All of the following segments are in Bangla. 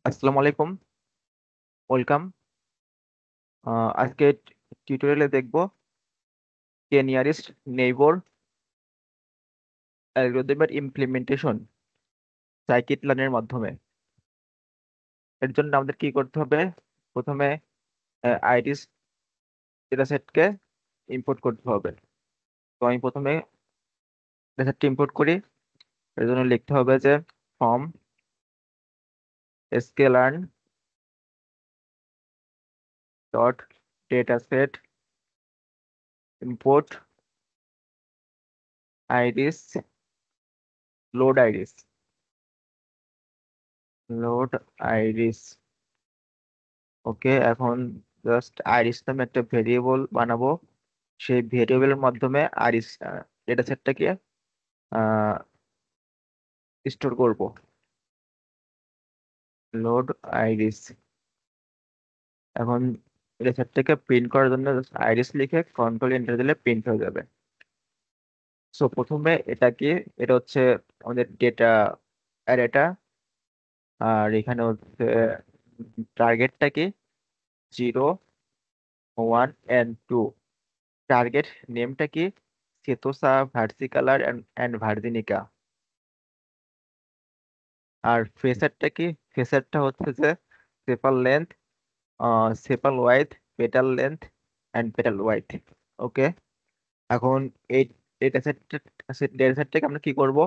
আসসালামু আলাইকুম। ওয়েলকাম। আজকে টিউটোরিয়ালে দেখব কে নিয়ারেস্ট নেইবর অ্যালগরিদমের ইমপ্লিমেন্টেশন সাইকিট লার্নের মাধ্যমে। এর জন্য আমাদের কি করতে হবে? প্রথমে আইরিস ডেটাসেটকে ইম্পোর্ট করতে হবে। তো আমি প্রথমে ডেটাসেটটি ইম্পোর্ট করি। এর জন্য লিখতে হবে যে from sklearn dot dataset import iris load iris. Okay, এখন জাস্ট আইরিস নামে একটা ভেরিয়েবল বানাবো। সেই ভেরিয়েবলের মাধ্যমে আইরিস ডেটা সেটটাকে স্টোর করব। Load iris. এখন ডেটা সেটটাকে প্রিন্ট করার জন্য আইরিস লিখে কন্ট্রোল এন্টার দিলে প্রিন্ট হয়ে যাবে। সো প্রথমে এটা হচ্ছে আমাদের ডেটা অ্যারেটা। আর এখানে হচ্ছে টার্গেটটা কি 0, 1 and 2। টার্গেট নেমটা কি সেতোসা ভার্সিকালার অ্যান্ড ভার্জিনিকা। আর ফেসারটা কি? ফেসারটা হচ্ছে যে sepal length, sepal wide, petal length and petal wide. Okay, এখন এই ডেটা সেটটাকে আমরা কি করব?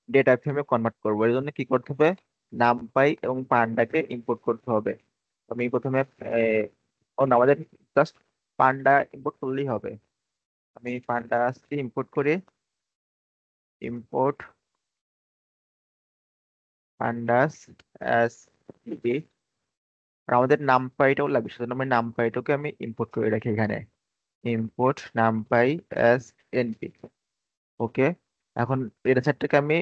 ডেটা ফ্রেমে কনভার্ট করবো। এর জন্য কি করতে হবে? নামপাই এবং পান্ডাকে ইম্পোর্ট করতে হবে। আমি প্রথমে আমাদের জাস্ট পান্ডা ইম্পোর্ট করলেই হবে। আমি পান্ডাসকে ইম্পোর্ট করে ইম্পোর্ট পান্ডাস অ্যাজ আর আমাদের নামপাইটাও লাগবে, সেজন্য আমি নামপাইটাকে আমি ইম্পোর্ট করে রাখি এখানে। Import NumPy as NP. Okay, এখন ডেটা সেটটাকে আমি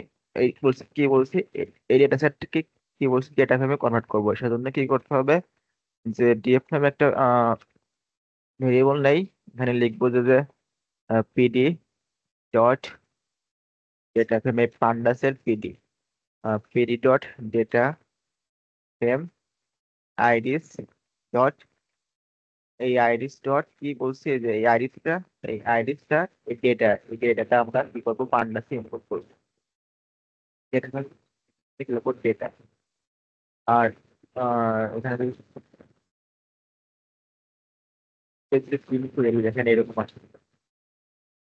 এই ডেটা সেটটাকে কি বলছি, ডেটা ফ্রেমে কনভার্ট করবো। সেজন্য কি করতে হবে? যে ডিএফ নামে একটা ভেরিয়েবল নেই, এখানে লিখবো যে পিডি ডট ডেটা ফ্রেম, এই পান্ডাসের PD PD dot data frame আইডিস ডট, এই আইরিস ডট কি বলছি যে এই আইরিসটা এই ডেটাটা আমরা কি করবো? পান্ডাসে ইম্পোর্ট করবো। ডেটা লিখবো ডেটা। আর এখানে প্রিন্ট করে দিই, দেখেন এরকম আছে।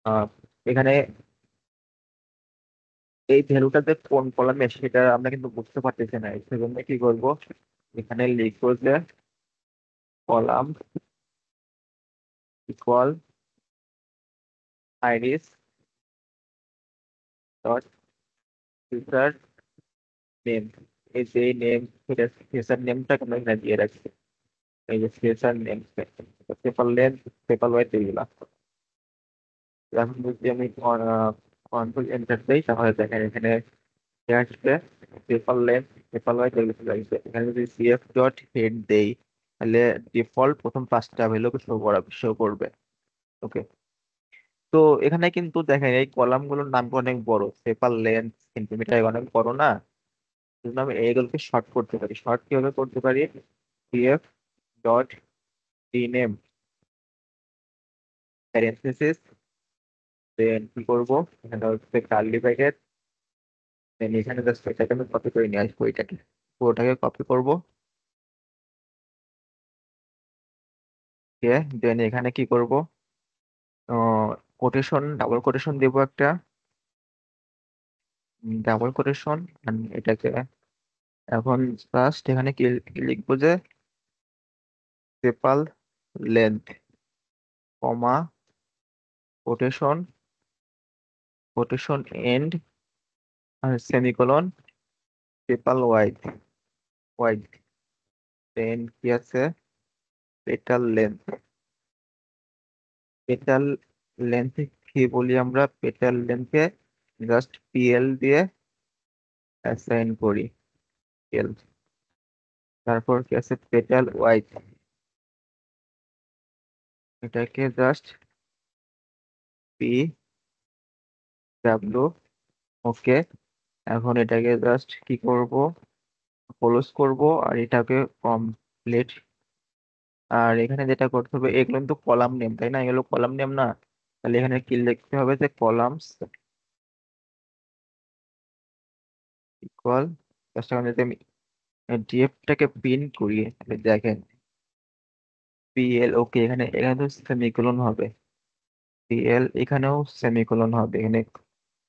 আহ, এখানে এই ভ্যালুটাতে কোন কলামে সেটা আমরা কিন্তু বুঝতে পারতেছি না। সেজন্য কি করবো? এখানে লিখবো যে column equal iris dot feature name. এই যে নেম, ফিচার নেমটাকে আমরা এখানে দিয়ে রাখছি। এই যে feature name, paper length, paper wide এগুলা। এখন যদি আমি কন্ট্রোল এন্টার দিই, তাহলে দেখেন এখানে কি আসবে? পেপার লেন্থ, পেপার ওয়াইড এগুলো চলে আসবে। এখানে যদি সিএফ ডট হেড দেই, তাহলে ডিফল্ট প্রথম 5টা ভ্যালু শো করবে। ওকে, তো এখানে কিন্তু দেখেন এই কলামগুলোর নাম অনেক বড়, পেপার লেন্থ সেন্টিমিটার অনেক বড় না। সেজন্য আমি এইগুলোকে শর্ট করতে পারি। শর্ট কিভাবে করতে পারি? সিএফ ডট রিনেম প্যারেনথেসিস, দেন কি করবো? এখানে হচ্ছে কার্লি ব্র্যাকেট, দেন এখানে জাস্ট এটাকে আমি কপি করে নিয়ে আসবো। এটাকে পুরোটাকে কপি করবো। দেন এখানে কি করব? কোটেশন, ডাবল কোটেশন দেবো একটা। ডাবল কোটেশন এটাকে এখন জাস্ট এখানে কি লিখবো? যে sepal length, comma, quotation, quotation end, আর সেমিকোলন, পেপাল ওয়াইড। দেন কি আছে? Petal length. পেটাল লেন্থ কি বলি আমরা? পেটাল লেন্থে জাস্ট পিএল দিয়ে অ্যাসাইন করি। পিএল, তারপর কি আছে? পেটাল ওয়াইড, এটাকে জাস্ট পি ডাব্লিউ। ওকে, এখন এটাকে জাস্ট কি করব? ক্লোজ করব আর এটাকে কমপ্লিট। আর এখানে যেটা করতে হবে, এগুলো কিন্তু কলাম নেম তাই না, এগুলো কলাম নেম না। তাহলে এখানে কি লিখতে হবে, যে কলামস ইকুয়াল, জাস্ট এখানে যদি আমি ডিএফটাকে প্রিন্ট করি, তাহলে দেখেন পিএল, ওকে এখানে এখানে তো সেমিকোলন হবে, পিএল এখানেও সেমিকোলন হবে, এখানে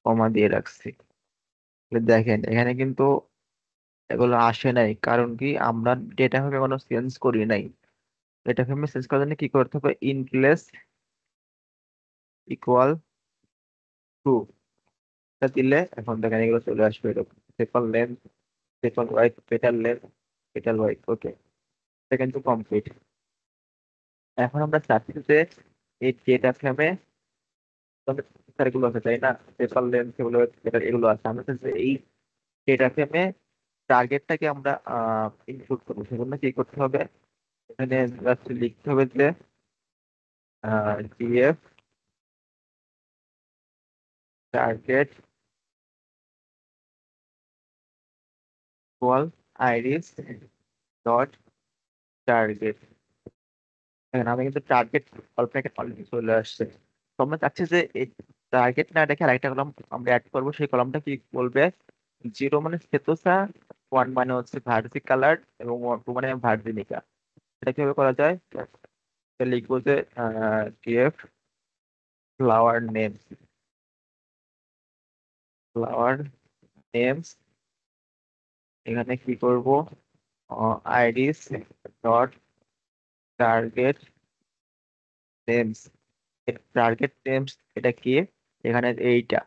কমা দিয়ে রাখছি। তাহলে দেখেন এখানে কিন্তু এগুলো আসে নাই, কারণ কি আমরা ডেটা ফ্রেমে কোনো চেঞ্জ করি নাই। ডেটা ফ্রেমে চেঞ্জ করার জন্য কি করতে হবে, ইনপ্লেস ইকুয়াল টু, এটা দিলে এখন দেখেন এগুলো চলে আসবে এরকম, sepal length, sepal wide, petal length, petal wide, okay এটা কিন্তু কমপ্লিট। এখন আমরা চাচ্ছি যে এই ডেটা ফ্রেমে গুলো আছে তাই না, পেপার লেন্থ এগুলো, এগুলো আছে, আমরা চাচ্ছি যে এই ডেটা ফ্রেমে টার্গেটটাকে আমরা ইনপুট করবো, সেজন্য কি করতে হবে, এখানে just লিখতে হবে যে DF target equal iris dot target. দেখেন আমি কিন্তু টার্গেট কল্পনাকে অলরেডি চলে আসছে। তো আমরা চাচ্ছি যে এই টার্গেট না রেখে আরেকটা কলাম আমরা অ্যাড করবো, সেই কলামটা কি বলবে, জিরো মানে শ্বেতসা, ওয়ান মানে হচ্ছে ভার্সি কালার, এবং টু মানে ভার্জিনিকা। এটা কিভাবে করা যায়, তো লিখবো যে DF flower name, flower names, এখানে কি করব, iris dot target names. Target names এটা কি, এখানে এইটা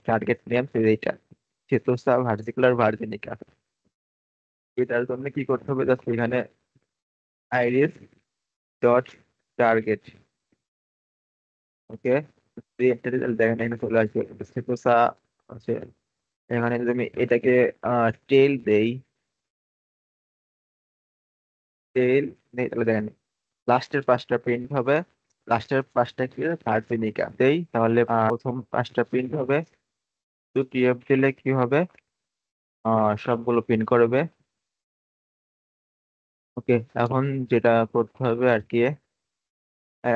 টার্গেট নেমস এইটা, চেতসা ভার্সিকুলার ভার্জিনিকা। এটার জন্য কি করতে হবে, জাস্ট এখানে আইরিস ডট টার্গেট, ওকে একটা রেজাল্ট দেখেন এখানে চলে আসবে, চেতসা আছে। এখানে যদি আমি এটাকে টেল দেই, টেল নেই, তাহলে দেখেন লাস্টের পাঁচটা প্রিন্ট হবে, লাস্টের পাঁচটা কি ভার্জিনিকা দেই, তাহলে প্রথম পাঁচটা প্রিন্ট হবে। দুটি এফ দিলে কি হবে, সবগুলো প্রিন্ট করবে। ওকে এখন যেটা করতে হবে আর কি,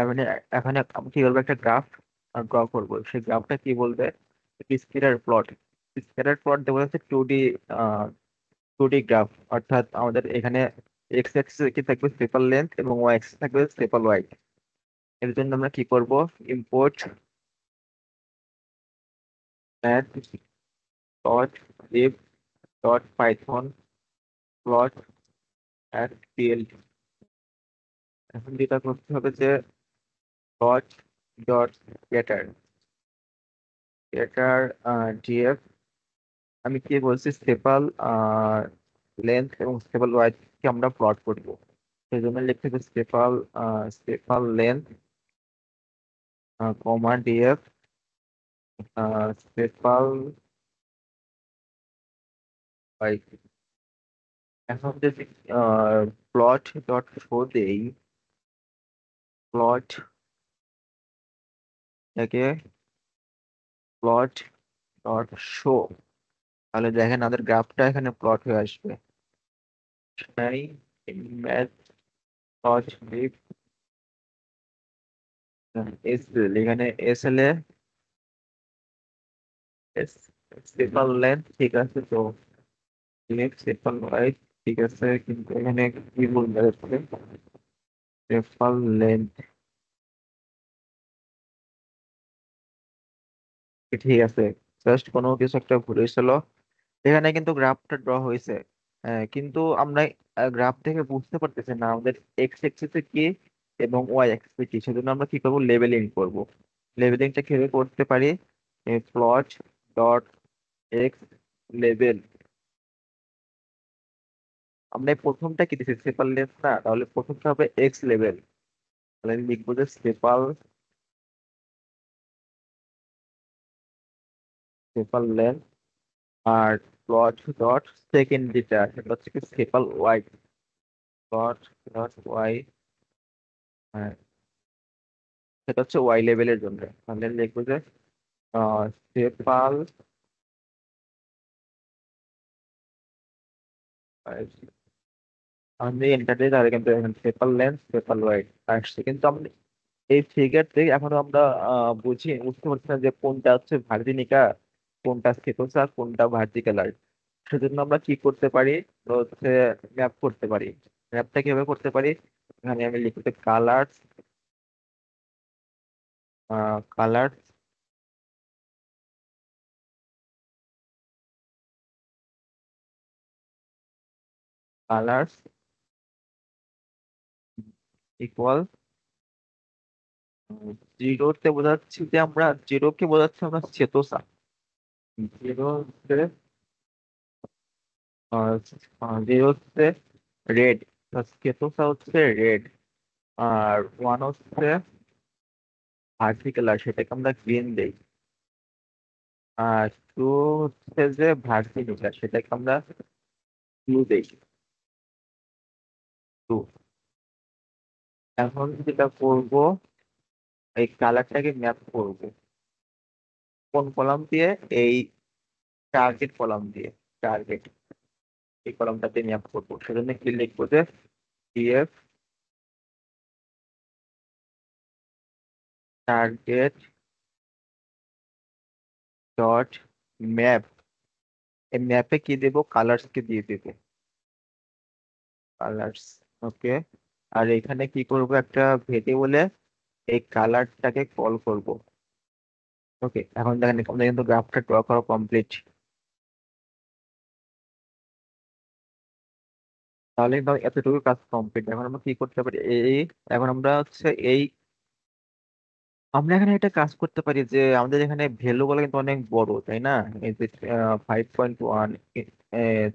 মানে এখানে আমি কি করবো, একটা গ্রাফ ড্র করবো, সেই গ্রাফটা কি বলবে, স্কেলার প্লট। স্কেলার প্লট দেবো হচ্ছে টু ডি গ্রাফ, অর্থাৎ আমাদের এখানে এক্স অ্যাক্সিস কি থাকবে স্টেপল লেন্থ, এবং ওয়াই অ্যাক্সিস থাকবে স্টেপল ওয়াইড। এর জন্য আমরা কি করব, import math dot lib dot python plot at PL. এখন যেটা করতে হবে যে dot dot scatter, scatter DF, আমি কি বলছি, স্টেপল লেন্থ এবং স্টেপল ওয়াইড কে আমরা প্লট করবো, সেই জন্য লিখতে হবে sepal sepal length comma DF sepal wide. এখন যদি প্লট ডট শো দেই, প্লট থেকে প্লট ডট শো, তাহলে দেখেন আমাদের গ্রাফটা এখানে প্লট হয়ে আসবে। তাই ম্যাথ ডট লিভ এস, এখানে S L S staple length ঠিক আছে, তো লিভ স্টেপল ওয়াইড ঠিক আছে, কিন্তু এখানে কি বলতে যাচ্ছে, স্টেপল লেন্থ ঠিক আছে, জাস্ট কোনো কিছু একটা ভুল হয়েছিল। এখানে কিন্তু গ্রাফটা ড্র হয়েছে, কিন্তু আমরা গ্রাফ থেকে বুঝতে পারতেছি না আমাদের এক্স অ্যাক্সিসে কি এবং ওয়াই অ্যাক্সিসে কি, সেজন্য আমরা কি করবো, লেবেলিং করব। লেবেলিংটা কিভাবে করতে পারি, প্লট ডট এক্স লেবেল, আমরা এই প্রথমটা কি দিচ্ছি সেপাল লেন্থ না, তাহলে প্রথমটা হবে এক্স লেভেল, তাহলে আমি লিখবো যে সেপাল সেপাল লেন্থ, আর প্লট ডট সেকেন্ড যেটা সেটা হচ্ছে কি sepal Y, plot dot Y, সেটা হচ্ছে ওয়াই লেভেলের জন্য, তাহলে লিখবো যে সেপাল আমি এন্টার দিই তাহলে কিন্তু এখানে পেপার লেন্থ পেপার ওয়াইড আসছে, কিন্তু আমরা এই ফিগার থেকে এখনো আমরা বুঝতে পারছি না যে কোনটা হচ্ছে ভার্জিনিকা, কোনটা স্থিতোসা, কোনটা ভার্টিক্যালার। সেজন্য আমরা কি করতে পারি, তো হচ্ছে ম্যাপ করতে পারি। ম্যাপটা কিভাবে করতে পারি, এখানে আমি লিখতে কালার্স, কালার্স, কালার্স ইকুয়াল জিরোতে বোঝাচ্ছি যে আমরা জিরোকে বোঝাচ্ছি আমরা চেতসা, জিরো হচ্ছে জিরো হচ্ছে রেড, চেতসা হচ্ছে রেড, আর ওয়ান হচ্ছে ভার্টিক্যালার, সেটাকে আমরা গ্রিন দেই। আর টু হচ্ছে যে ভার্টিক্যালার, সেটাকে আমরা ব্লু দেই। টু। এখন যেটা করব, এই কালারটাকে ম্যাপ করব কোন কলাম দিয়ে, এই টার্গেট কলাম দিয়ে, টার্গেট এই কলামটাতে ম্যাপ করবো। সেজন্য কি লিখবো যে ডিএফ টার্গেট ডট ম্যাপ, এই ম্যাপে কি দেবো, কালার্স কে দিয়ে দেবো, কালার্স। ওকে। আর এখানে কি করব, একটা ভেরিয়েবলে এই কালারটাকে কল করব। ওকে, এখন দেখেন আমাদের কিন্তু গ্রাফটা ড্র করা কমপ্লিট। তাহলে কিন্তু এতটুকু কাজ কমপ্লিট। এখন আমরা কি করতে পারি, এই এখন আমরা হচ্ছে এই আমরা এখানে একটা কাজ করতে পারি যে আমাদের এখানে ভ্যালু গুলো কিন্তু অনেক বড়, তাই না? এই যে 5.1,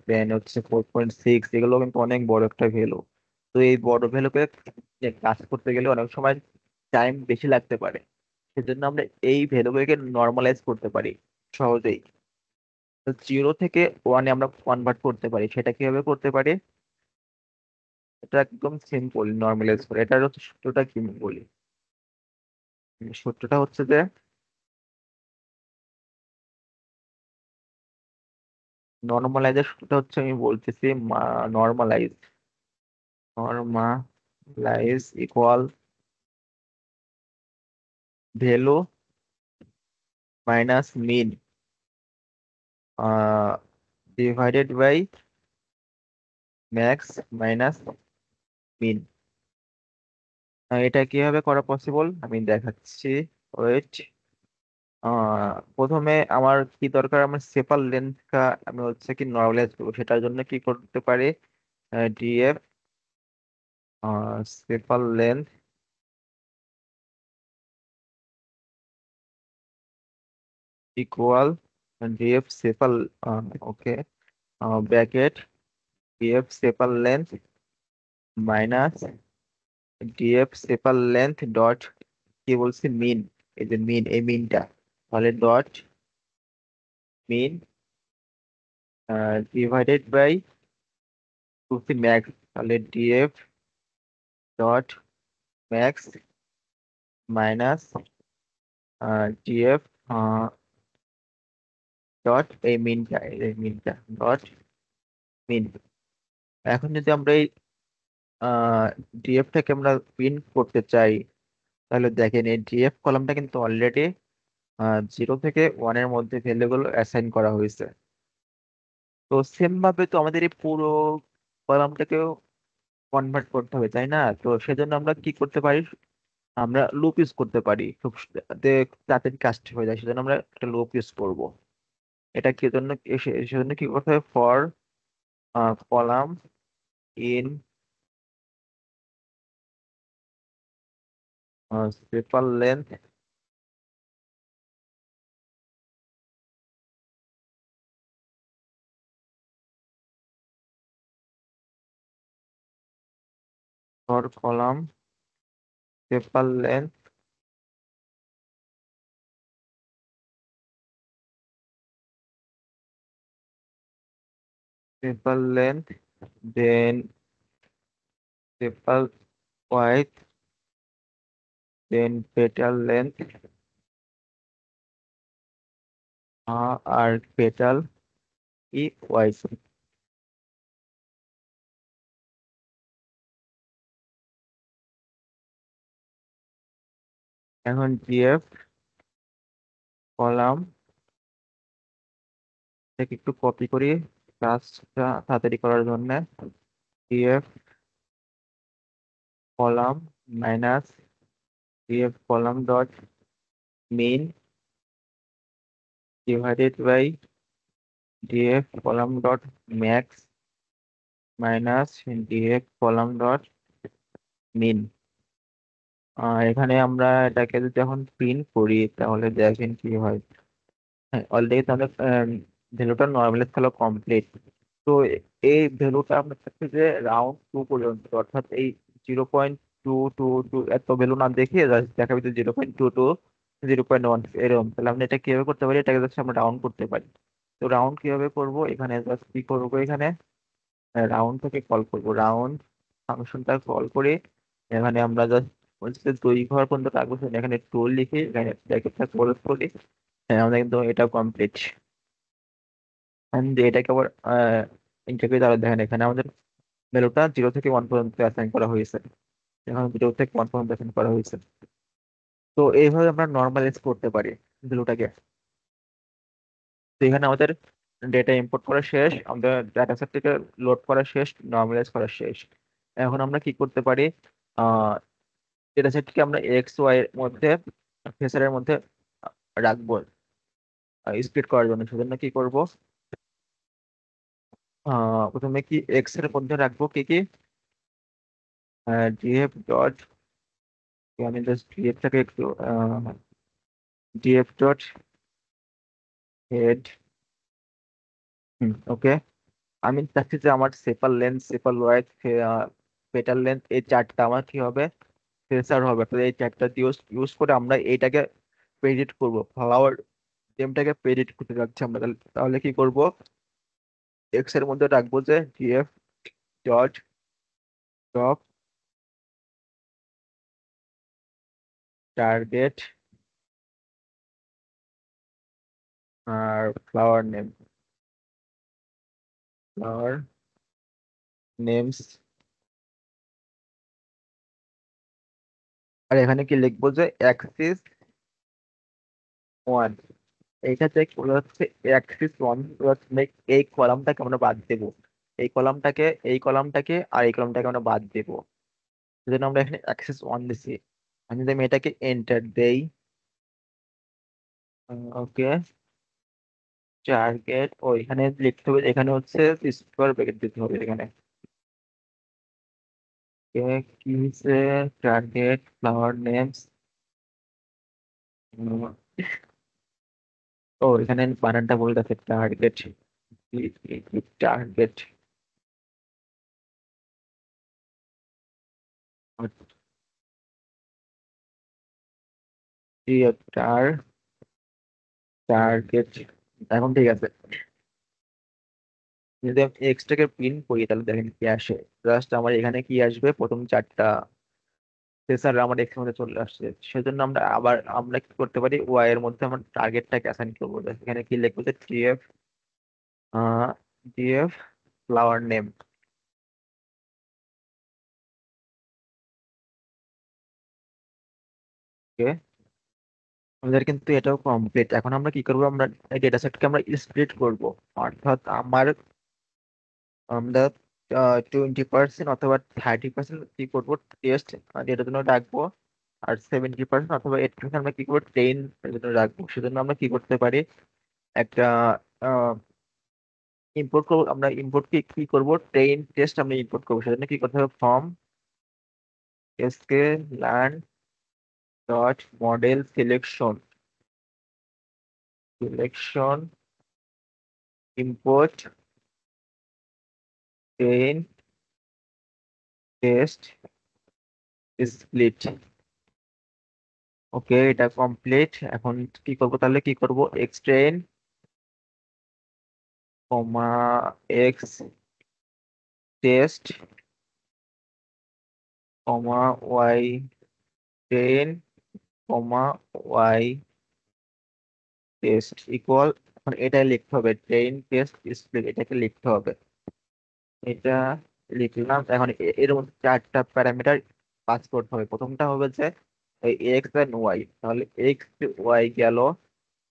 দেন হচ্ছে 4.6, এগুলো কিন্তু অনেক বড় একটা ভ্যালু। তো এই বড় ভ্যালুকে কাজ করতে গেলে অনেক সময় টাইম বেশি লাগতে পারে। সেজন্য আমরা এই ভ্যালুগুলোকে নর্মালাইজ করতে পারি সহজেই। জিরো থেকে ওয়ানে আমরা কনভার্ট করতে পারি। সেটা কিভাবে করতে পারি, এটা একদম সিম্পল নর্মালাইজ করে। এটার হচ্ছে সূত্রটা কি বলি, সূত্রটা হচ্ছে যে নর্মালাইজের সূত্রটা হচ্ছে, আমি বলতেছি normalize, normalize equal value minus mean divided by max minus mean. এটা কিভাবে করা পসিবল আমি দেখাচ্ছি, ওয়েট। প্রথমে আমার কি দরকার, আমার সেপার লেন্থটা আমি হচ্ছে কি নর্মালাইজ করবো। সেটার জন্য কি করতে পারি, DF sepal length equal DF sepal, okay, bracket DF sepal length minus DF sepal length dot কি বলছি মিন, এই যে মিন, এই মিনটা, তাহলে dot mean divided by two max, তাহলে DF dot max minus DF dot এই মিনটা, এই মিনটা ডট মিন। এখন যদি আমরা এই ডিএফ টাকে আমরা প্রিন্ট করতে চাই, তাহলে দেখেন এই ডিএফ কলামটা কিন্তু অলরেডি 0 থেকে 1-এর মধ্যে ভ্যালুগুলো অ্যাসাইন করা হয়েছে। তো সেম ভাবে তো আমাদের এই পুরো কলামটাকেও কনভার্ট করতে হবে, তাই না? তো সেজন্য আমরা কি করতে পারি, আমরা লুপ ইউজ করতে পারি, খুব তাড়াতাড়ি কাজটা হয়ে যায়। সেজন্য আমরা একটা লুপ ইউজ করব। এটা কি জন্য, সেজন্য কি করতে হবে, for column in paper length for column paper length paper length then paper wide then petal length আর পেটাল ই ওয়াইজ। এখন ডিএফ কলাম থেকে একটু কপি করি কাজটা তাড়াতাড়ি করার জন্য। DF column minus DF column dot main divided by DF column dot max minus DF column dot min. এখানে আমরা এটাকে যদি এখন প্রিন্ট করি তাহলে দেখেন কি হয়। হ্যাঁ, অলরেডি তাহলে ভ্যালুটা নর্মালাইজ করা কমপ্লিট। তো এই ভ্যালুটা আপনার কাছে যে রাউন্ড টু পর্যন্ত, অর্থাৎ এই 0.222 এত ভ্যালু না দেখিয়ে জাস্ট দেখাবি তো 0.22 0.1 এরকম, তাহলে আমরা এটা কিভাবে করতে পারি, এটাকে জাস্ট আমরা রাউন্ড করতে পারি। তো রাউন্ড কিভাবে করব, এখানে জাস্ট কি করবো, এখানে রাউন্ড থেকে কল করব, রাউন্ড ফাংশনটা কল করে এখানে আমরা জাস্ট হচ্ছে 2 ঘর পর্যন্ত রাখবো, সেখানে এখানে টুল লিখে এখানে ব্র্যাকেটটা ক্লোজ করি। হ্যাঁ, আমাদের কিন্তু এটা কমপ্লিট। এটাকে আবার ইন্টারভিউ দ্বারা দেখেন, এখানে আমাদের ভ্যালুটা 0 থেকে 1 পর্যন্ত অ্যাসাইন করা হয়েছে। এখন 0 থেকে 1 পর্যন্ত অ্যাসাইন করা হয়েছে। তো এইভাবে আমরা নর্মালাইজ করতে পারি ভ্যালুটাকে। তো এখানে আমাদের ডেটা ইম্পোর্ট করা শেষ, আমাদের ডাটা সেট থেকে লোড করা শেষ, নর্মালাইজ করা শেষ। এখন আমরা কি করতে পারি, আহ ডেটা সেটকে আমরা এক্স ওয়াই এর মধ্যে ফেসারের মধ্যে রাখবো স্প্লিট করার জন্য। সেজন্য কি করব, প্রথমে কি এক্স এর মধ্যে রাখবো কি কি, ডিএফ ডট, আমি জাস্ট ডিএফটাকে একটু ডিএফ ডট হেড। ওকে, আমি চাচ্ছি যে আমার সেপার লেন্থ, সেপার ওয়াইড, পেটার লেন্থ, এই চারটা আমার কি হবে, ফেসার হবে। তো এই চারটা ইউজ ইউজ করে আমরা এইটাকে প্রেডিক্ট করব, ফ্লাওয়ার টেমটাকে প্রেডিক্ট করতে যাচ্ছি আমরা। তাহলে তাহলে কি করব, এক্স এর মধ্যে রাখবো যে ডিএফ ডট টপ টার্গেট আর ফ্লাওয়ার নেম, ফ্লাওয়ার নেমস। আর এখানে কি লিখবো যে অ্যাক্সিস 1, এইটা চেক করা হচ্ছে অ্যাক্সিস 1। এই কলামটাকে আমরা বাদ দেবো, এই কলামটাকে আর এই কলামটাকে আমরা বাদ দেবো। সেজন্য আমরা এখানে অ্যাক্সিস 1 দিছি। আমি যদি আমি এটাকে এন্টার দেই, ওকে, টার্গেট ও এখানে লিখতে হবে, এখানে হচ্ছে স্কোয়ার ব্র্যাকেট দিতে হবে এখানে। কি হচ্ছে, টার্গেট ফ্লাওয়ার নেমস। ও এখানে বানানটা বলে আছে, টার্গেট, টার্গেট টার্গেট। এখন ঠিক আছে, যদি আমি এক্সটাকে প্রিন্ট করি তাহলে দেখেন কি আসে। জাস্ট আমার এখানে কি আসবে, প্রথম চারটা সেন্সার আমার এক্স মধ্যে চলে আসছে। সেজন্য আমরা কি করতে পারি, ওয়াই এর মধ্যে আমরা টার্গেটটাকে অ্যাসাইন করবো। এখানে কি লিখবো যে টিএফ টিএফ ফ্লাওয়ার নেম। ওকে, আমাদের কিন্তু এটাও কমপ্লিট। এখন আমরা কি করবো, আমরা এই ডেটা সেটকে আমরা স্প্লিট করবো। অর্থাৎ আমরা 20% অথবা 30% কি করবো, টেস্ট এটার জন্য রাখবো। আর 70% অথবা 80% আমরা কি করবো, ট্রেন এর জন্য রাখবো। সেজন্য আমরা কি করতে পারি, একটা ইম্পোর্ট করবো। আমরা ইম্পোর্ট কি করবো, ট্রেন টেস্ট আমরা ইম্পোর্ট করবো। সেজন্য কি করতে হবে, from SK learn dot model selection, import train test split. Okay, এটা কমপ্লিট। এখন কি করবো, তাহলে কি করবো, X train comma X test comma Y train comma Y test equal. এখন এটাই লিখতে হবে, ট্রেন টেস্ট স্প্লিট, এটাকে লিখতে হবে। এটা লিখলাম। এখন এর মধ্যে চারটা প্যারামিটার পাস করতে হবে। প্রথমটা হবে যে এই এক্স এন্ড ওয়াই, তাহলে এক্স ওয়াই গেল,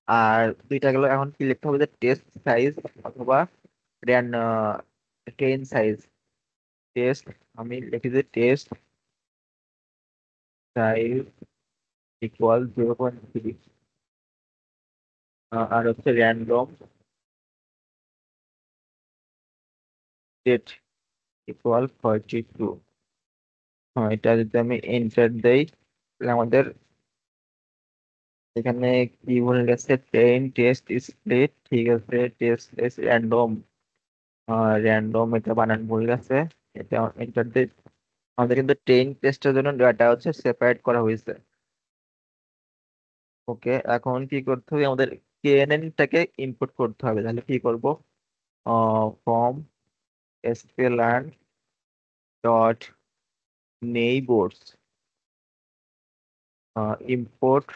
আর দুইটা গেল। এখন কি লিখতে হবে, যে টেস্ট সাইজ অথবা র্যান ট্রেন সাইজ। টেস্ট, আমি লিখি যে টেস্ট সাইজ ইকুয়াল 0.3, আর হচ্ছে র্যান্ডম ডেট ইকুয়াল 42। এটা যদি আমি এন্টার দেই, তাহলে আমাদের এখানে কি বলে গেছে, ট্রেন টেস্ট স্প্লিট, ঠিক আছে, টেস্ট র্যান্ডম, র্যান্ডম এটা বানান ভুল গেছে। এটা এন্টার দিই। আমাদের কিন্তু ট্রেন টেস্টের জন্য ডাটা হচ্ছে সেপারেট করা হয়েছে। ওকে, এখন কি করতে হবে, আমাদের কেএনএন টাকে ইনপুট করতে হবে। তাহলে কি করব, from sklearn dot neighbors import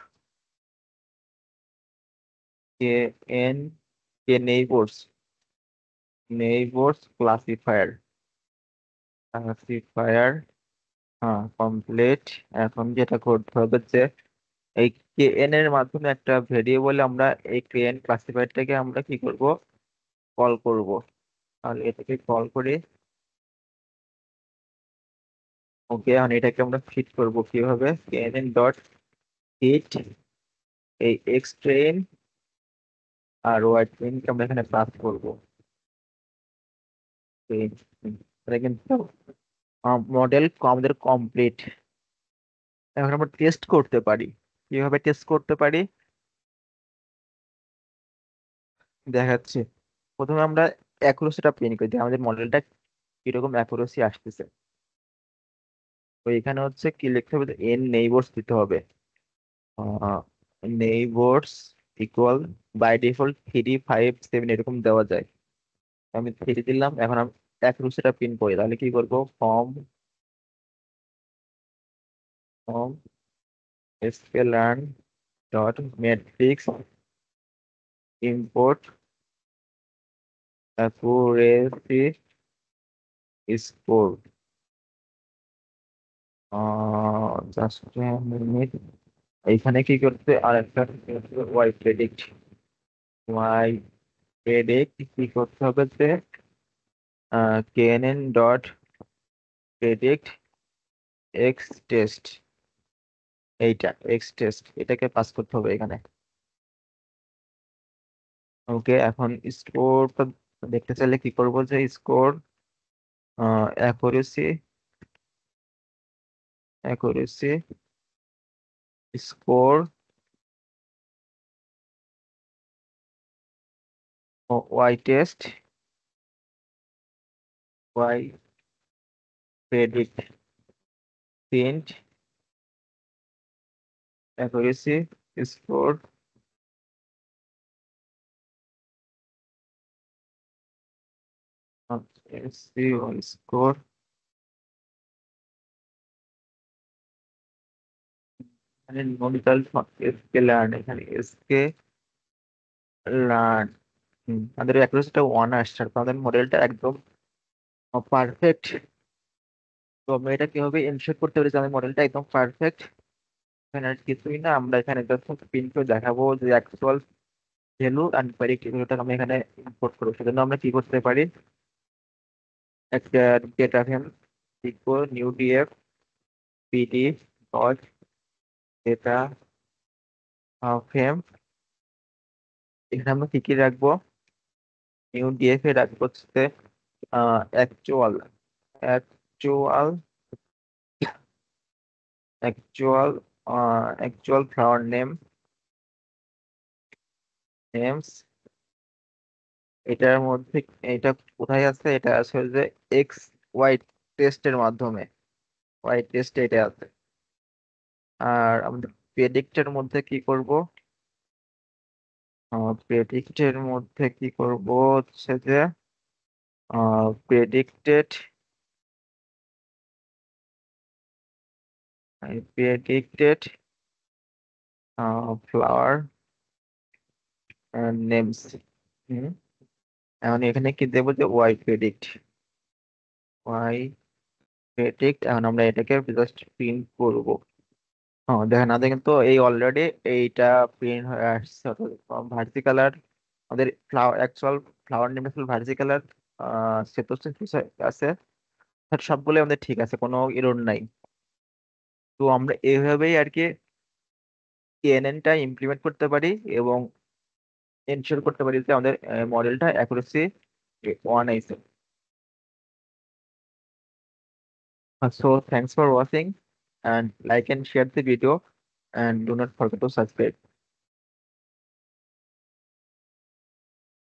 KN K neighbors classifier হ্যাঁ কমপ্লিট। এখন যেটা করতে হবে, যে এই কেএন এর মাধ্যমে একটা ভেরিয়েবল আমরা এই কেএন ক্লাসিফায়ারটাকে আমরা কি করব, কল করব। তাহলে এটাকে কল করি। ওকে, এখন এটাকে আমরা ফিট করব কিভাবে, কেএনএন ডট ফিট এই এক্স ট্রেন আর ওয়াই ট্রেনকে আমরা এখানে পাস করবো। এটা কিন্তু মডেল আমাদের কমপ্লিট। এখন আমরা টেস্ট করতে পারি। কিভাবে টেস্ট করতে পারি দেখাচ্ছি। প্রথমে আমরা অ্যাকুরেসিটা প্রিন্ট করি যে আমাদের মডেলটা কিরকম অ্যাকুরেসি আসতেছে। তো এখানে হচ্ছে কি লিখতে হবে, এন নেইবরস দিতে হবে। নেইবরস ইকুয়াল বাই ডিফল্ট 3, 5, 7 এরকম দেওয়া যায়। আমি 3 দিলাম। এখন আমি অ্যাকুরেসিটা প্রিন্ট করি। তাহলে কি করবো, from from sklearn dot matrix import accuracy score. Just minute, এইখানে কি করতে, আর একটা ওয়াই প্রেডিক্ট। ওয়াই প্রেডিক্ট কি করতে হবে, যে কেএনএন ডট প্রেডিক্ট এক্স টেস্ট, এইটা এক্স টেস্ট এটাকে পাস করতে হবে এখানে। ওকে, এখন স্কোরটা দেখতে চাইলে কি করবো, যে score accuracy accuracy score Y test Y predict print accuracy score score. মানে নোমিনাল এসকে লার্ন, এখানে এসকে লার্ন আমাদের অ্যাকুরেসিটা 1 আসছে, আর আমাদের মডেলটা একদম পারফেক্ট। তো আমরা এটা কিভাবে এনশিওর করতে পারি যে আমাদের মডেলটা একদম পারফেক্ট। এখানে আর কিছুই না, আমরা এখানে জাস্ট প্রিন্ট করে দেখাবো যে অ্যাকচুয়াল ভ্যালু অ্যান্ড প্রেডিক্ট ভ্যালুটা আমরা এখানে ইম্পোর্ট করবো। সেজন্য আমরা কি করতে পারি, একটা ডেটা ফ্রেম লিখবো, new DF PD dot data frame. এখানে আমরা কি কি রাখবো, নিউ ডিএফ এ রাখবো হচ্ছে actual actual actual actual flower names. এটার মধ্যে এটা কোথায় আছে, এটা আছে যে এক্স ওয়াই টেস্টের মাধ্যমে, ওয়াই টেস্ট এটা আছে। আর আমাদের প্রেডিক্টের মধ্যে কি করব, প্রেডিক্টের মধ্যে কি করব হচ্ছে যে প্রেডিক্টেড প্রেডিক্টেড ফ্লাওয়ার নেমস। এখন এখানে কি দেবো, যে ওয়াই প্রেডিক্ট। এখন আমরা এটাকে জাস্ট প্রিন্ট করব। দেখেন আমাদের কিন্তু এই অলরেডি এইটা প্রিন্ট হয়ে আসছে ভার্সি কালার। আমাদের ফ্লাওয়ার অ্যাকচুয়াল ফ্লাওয়ার নেম আসলে ভার্সি কালার আছে। আর সবগুলো আমাদের ঠিক আছে, কোনো এরর নাই। তো আমরা এইভাবেই আর কি কেএনএন টা ইমপ্লিমেন্ট করতে পারি এবং এনশিওর করতে পারি যে আমাদের মডেলটা অ্যাকুরেসি 1 আইছে। So thanks for watching and like and share the video and do not forget to subscribe.